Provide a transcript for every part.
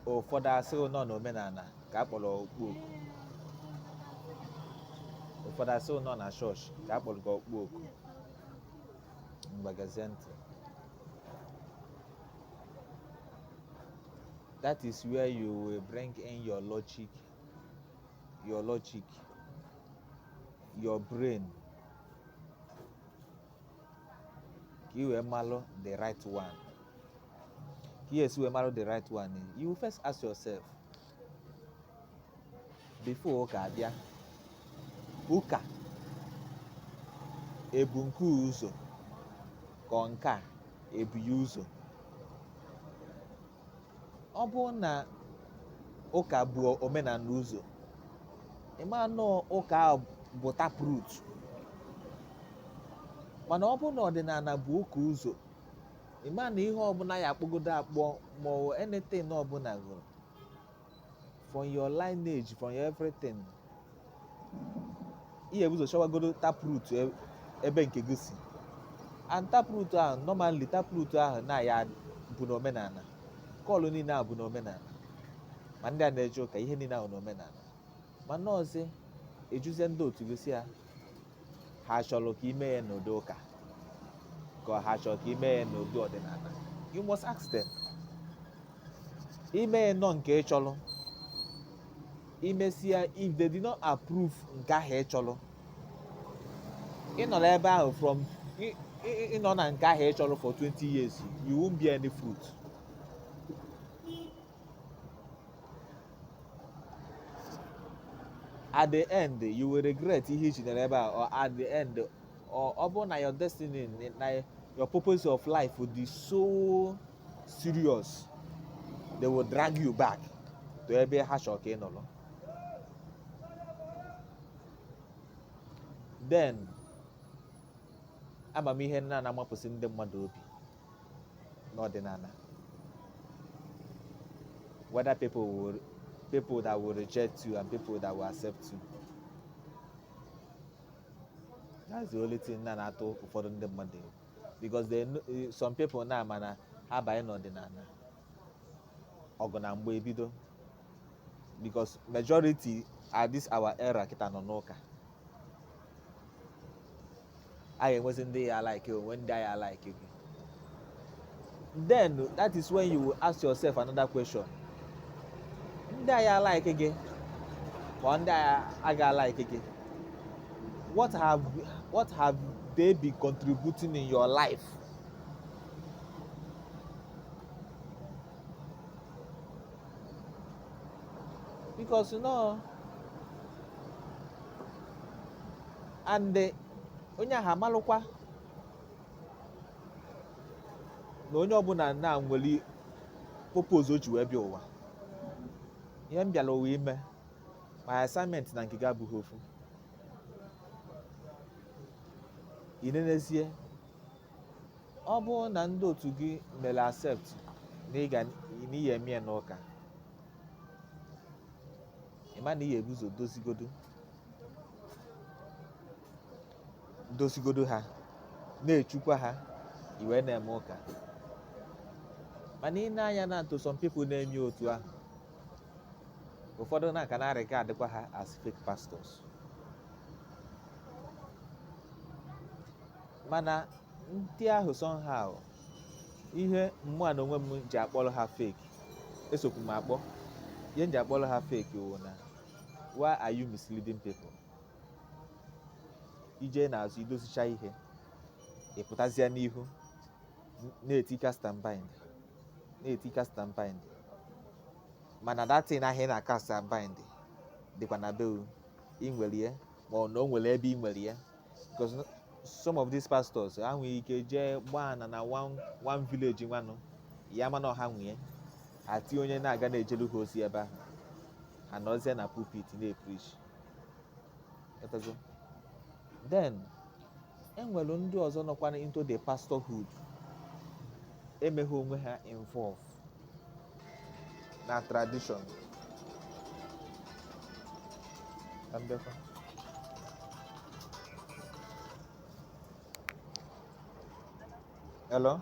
ụfọdụ asị nọ n'omenala ka a kpọrọ okpu oku, ụfọdụ asị nọ na chọọchị ka a kpọrọ okpu oku. Mgbagazie ntị. That is where you will bring in your logic, your brain, ka i wee malụ the right one. Ka i esi wee malụ the right one, you will first ask yourself, before ụka abịa, ụka ebu nke ụzọ ka nke a ebu ya ụzọ? Ọ bụrụ na ụka bụ omenala ụzọ, ịma nọ ụka ahụ bụ taproot. Mana ọ bụrụ na ọdịnala bụ ụka ụzọ, ịma na ihe ọbụla ya akpọgodo akpọ ma anything ọbụla gụrụ, from your lineage, from your everything, ihe ebuzo chọwagodo taproot ebe nke gị si. And taproot ahụ, normally taproot ahụ na ya bụ n'omenala, kọlụ niile ahụ bụ n'omenala, ma ndị a na-eje ụka, ihe niile ahụ n'omenala. Ma nọọsị ejuzie ndị otu gị si ya, ha chọrọ ka ime ya n'ụdị ụka ka ha chọrọ ka ime ya n'ụdị ọdịnala. You must ask them. Ime ya nọ nke ị chọrọ, imesia, if they did not approve nke ahụ ị chọrọ, ị nọ n'ebe ahụ from ị nọ na nke ahụ ị chọrọ for 20 years, you won't bear any fruit. At the end, you will regret ihe iji nere ebe a, or at the end, or ọ bụrụ na your destiny, na your purpose of life would be so serious, they will drag you back to ebe ha chọrọ ka ị nọrọ. Then amamihe na-amapụsị ndị mmadụ obi n'ọdịnala, whether people that will reject you and people that will accept you. That's the only thing na-atụ ụfọdụ ndị mmadụ, because some people na-ama na ha banye n'ọdịnala, ọgụ na mgbe ebido, because majority at this our era kịta nọ n'ụka. A ga-enwezi ndị ya like onwe ndị ya like gị. Then that is when you will ask yourself another question. Ndị ya like gị ma ndị aga like gị, what have they been contributing in your life? Because and onye ahụ amalụkwa na onye ọbụla na-nwere purpose o ji wee bịa ụwa. Ihe m bịara ụwa ime, my assignment na nke gị abụghị ofu. Inenezie, ọ bụrụ na ndị otu gị mere accept na ihe eme ya n'ụka, ịma na ihe ebuzo dosigodo ha, na-echukwa ha, iwe na-eme ụka. Mana ị na-anya na to some people na-eme otu ahụ, ụfọdụ na-aka na-arịka adịkwa ha as fake pastors. Mana ndị ahụ somehow, ihe mmụọ na onwe m ji akpọrọ ha fake, esokwu m akpọ ihe m ji akpọrọ ha fake wụ na, why are you misleading people? Ije n'azụ idosicha ihe, ịpụtazịa n'ihu na-etika stampbind, mana that thing ahụ ị na-aka stampbind dịkwa na be ị nwere ya, ma ọ na o nwere ebe ị nwere ya. Because some of these pastors ha nwere ike jee gbaa na one village nwanụ ya, mana ọha nwunye ati onye na-aga na-ejelu ha ozi ebe ahụ, ha nọzie na pulpit na-epreach. Then enwere ndị ọzọ nọkwana into the pastorhood, emeghe onwe ha involve na tradition. Hello?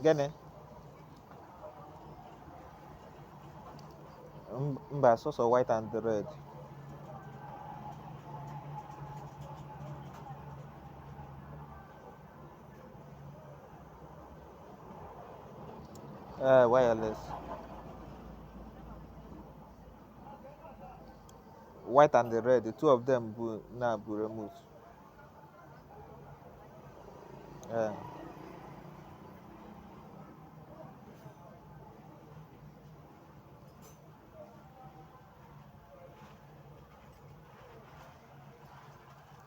Gene? Mba, sauce of white and the red. Wireless. White and the red, the two of them na bu remote. Uh,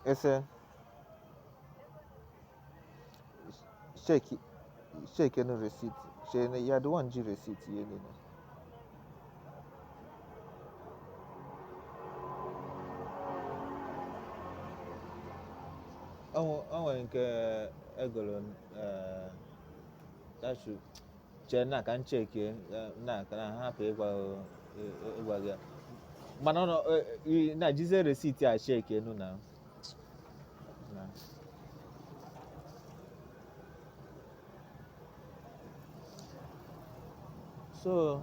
it's a shake shake any receipt. Yeah, the one G receipt. Yeah, nwere nke egolo tashu chee na ka ncheki na ka na hapụ ịgwa gị mana ọ na jize resiti a cheki enu na so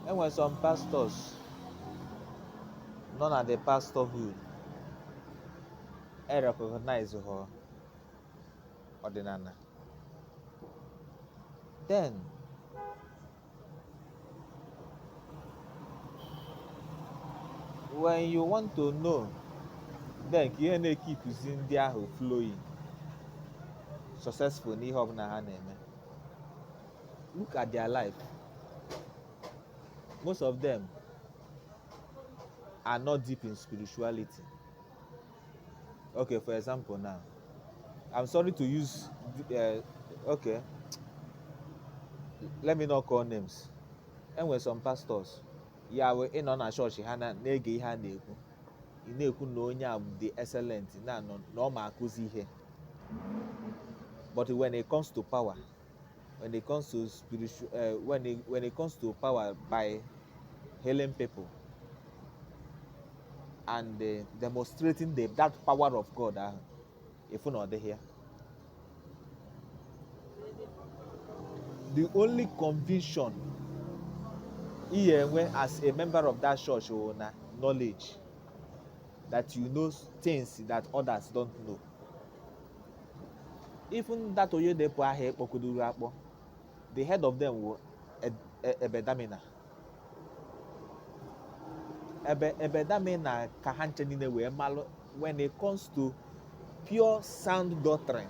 enwere some pastors nọ na the pastorhood recognize ha ọdịnala. Then when you want to know then ka ihe na-ekipụzi ndị ahụ flowing successful n'ihe ọbụla ha na-eme, look at their life. Most of them are not deep in spirituality. Okay, for example now, I'm sorry to use okay, let me not call names. Enwere some pastors ya wee ịnọ na chọọchị ha na-ege ihe a na-ekwu, ị na-ekwu na onye a dị excellent na ọ ma akụzi ihe, but when it comes to power, when it comes to spiritual when it comes to power by healing people and demonstrating that power of God if you know here, the only conviction as a member of that church or knowledge that you know things that others don't know. Even that Oyedepo ahụ ekpokuduru akpọ, the head of them will Ebedamina. Ebedamina ka ha nche niile wee malụ when it comes to pure sound doctrine.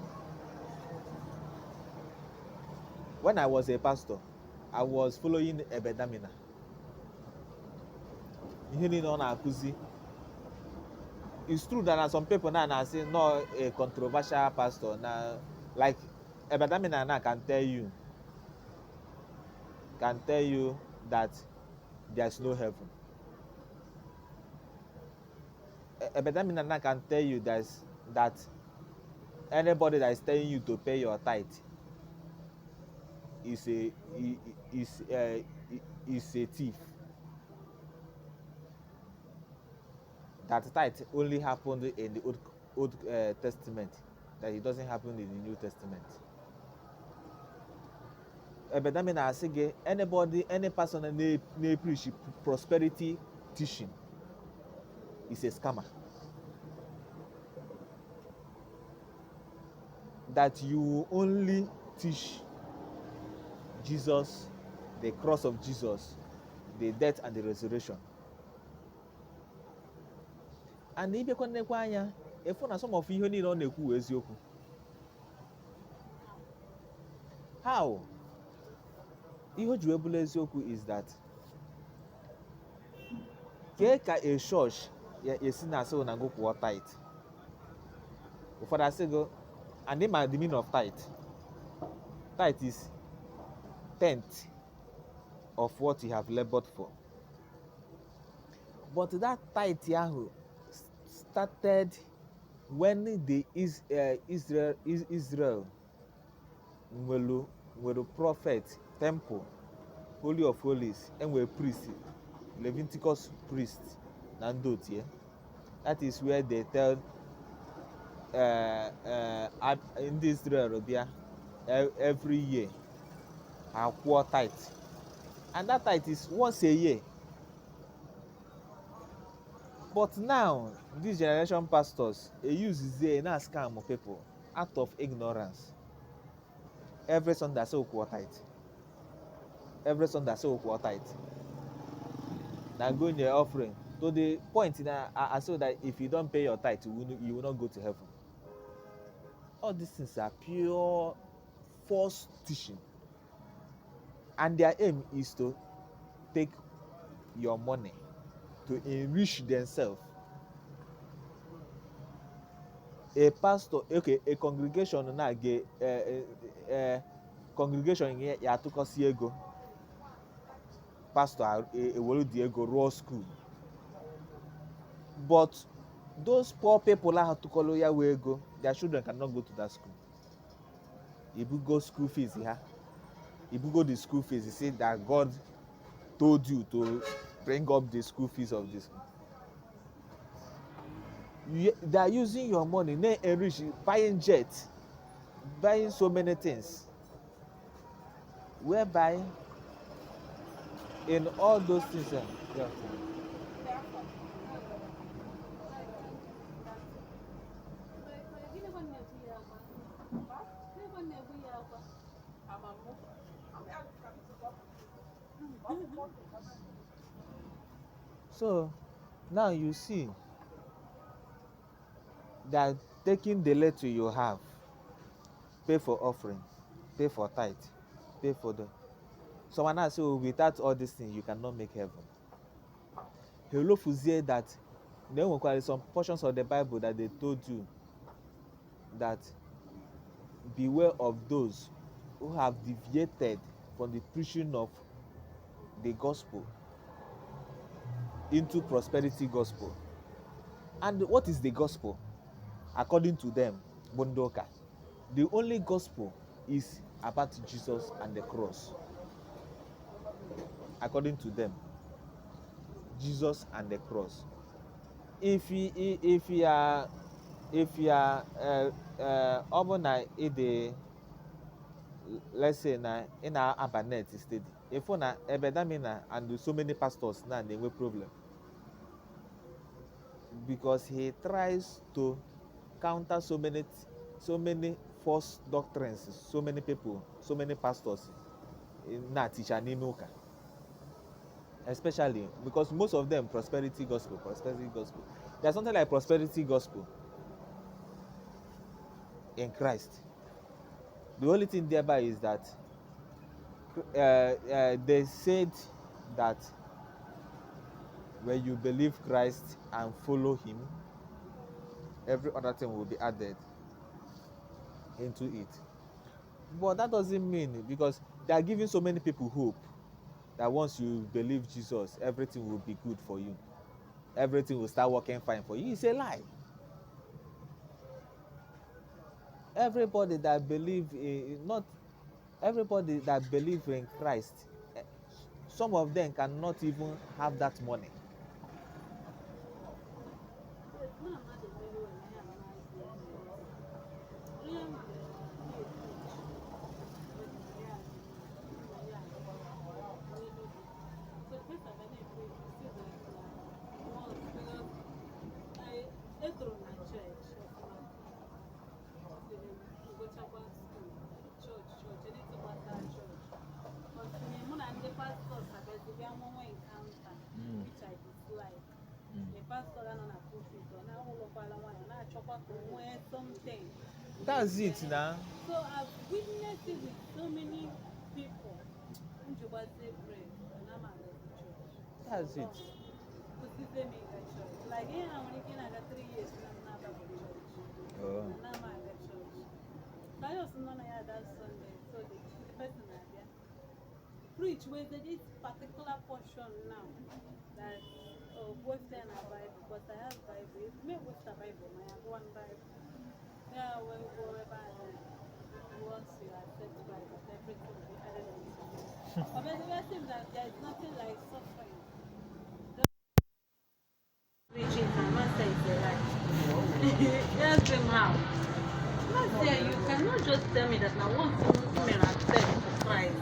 When I was a pastor, I was following Ebedamina. Ihe niile ọ na-akụzi. It's true that some people now are saying no a controversial pastor now, like Ebedamina now can tell you that there's no heaven. Ebedamina now can tell you that anybody that is telling you to pay your tithe is a thief. That tithe only happened in the Old Testament, that it doesn't happen in the New Testament. Ebedamina asige any person that preach prosperity teaching is a scammer. That you only teach Jesus, the cross of Jesus, the death and the resurrection. And if you connect anya, if some of you need on ekwu eziokwu. How? Ihe ji ebule eziokwu is that ka a church esi na asị na go kwụọ tithe. Ụfọdụ asị go, and the meaning of tithe. Tithe is 10th of what you have labored for. But that tithe ahụ started when the Israel nwere prophet, temple, holy of holies, and were priest, Leviticus priest, Nandotie. That is where they tell in Israel every year poor tithe, and that tithe is once a year. But now this generation pastors use there now scam people out of ignorance. Every Sunday say okwo tithe, every Sunday say okwo tithe. Now go in your offering to the point now I say that if you don't pay your tithe you will not go to heaven. All these things are pure false teaching, and their aim is to take your money to enrich themselves. A pastor, okay, a congregation na ge congregation ya atụkọsị ego, pastor ewere the ego rụọ school, but those poor people ahụ tụkọrọ ya wee ego, their children cannot go to that school. Ibugo school fees ha, ibugo the school fees, you say that God told you to bring up the school fees of this. They are using your money, they enrich, buying jets, buying so many things, whereby in all those things. Yeah. So now you see that taking the little you have, pay for offering, pay for tithe, pay for the. Someone else say, oh, without all these things, you cannot make heaven. Helofuzie that there were some portions of the Bible that they told you that beware of those who have deviated from the preaching of the gospel into prosperity gospel. And what is the gospel? According to them, Bondoka, the only gospel is about Jesus and the cross. According to them, Jesus and the cross. If you are let's say na in our Abanet study, if na ebedamina and so many pastors now they have problem, because he tries to counter so many false doctrines, so many people, so many pastors na teach animuka, especially because most of them prosperity gospel. There's something like prosperity gospel in Christ. The only thing thereby is that they said that when you believe Christ and follow him, every other thing will be added into it. But that doesn't mean, because they are giving so many people hope that once you believe Jesus, everything will be good for you. Everything will start working fine for you. It's a lie. Everybody that believe in, not everybody that believe in Christ, some of them cannot even have that money. That's it now. So I've witnessed it with so many people. That's it. Like, yeah, I'm only in 3 years and I'm not at the church. Oh. And I'm at the church. So I also know that Sunday. So the person there preach with this particular portion now that Western Bible, but I have Bible. It's me Western Bible, I have one Bible. Yeah, when we go about once you accept Bible, everything will be added on to you. But the thing that there is nothing like suffering. Preaching and master is a lie. Ask them how. Master, you cannot just tell me that now once you accept Christ,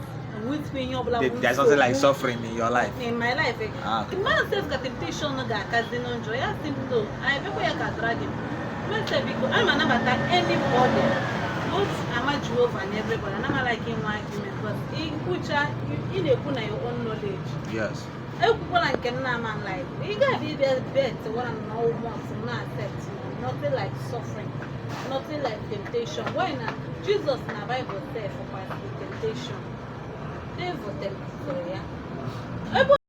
There's something like suffering in your life. In my life, Ah, the man says that temptation no ga kazi no enjoy. I think no. I people ya ka drag him. Man say because I'm not attack anybody. Not am I Jehovah and everybody. I'm not like in one argument, but in kucha in a kuna your own knowledge. yes. People like man like you gotta be bet what I'm no want to not accept. Nothing like suffering, nothing like temptation. Why not? Jesus in the Bible said for temptation. They for them, so yeah.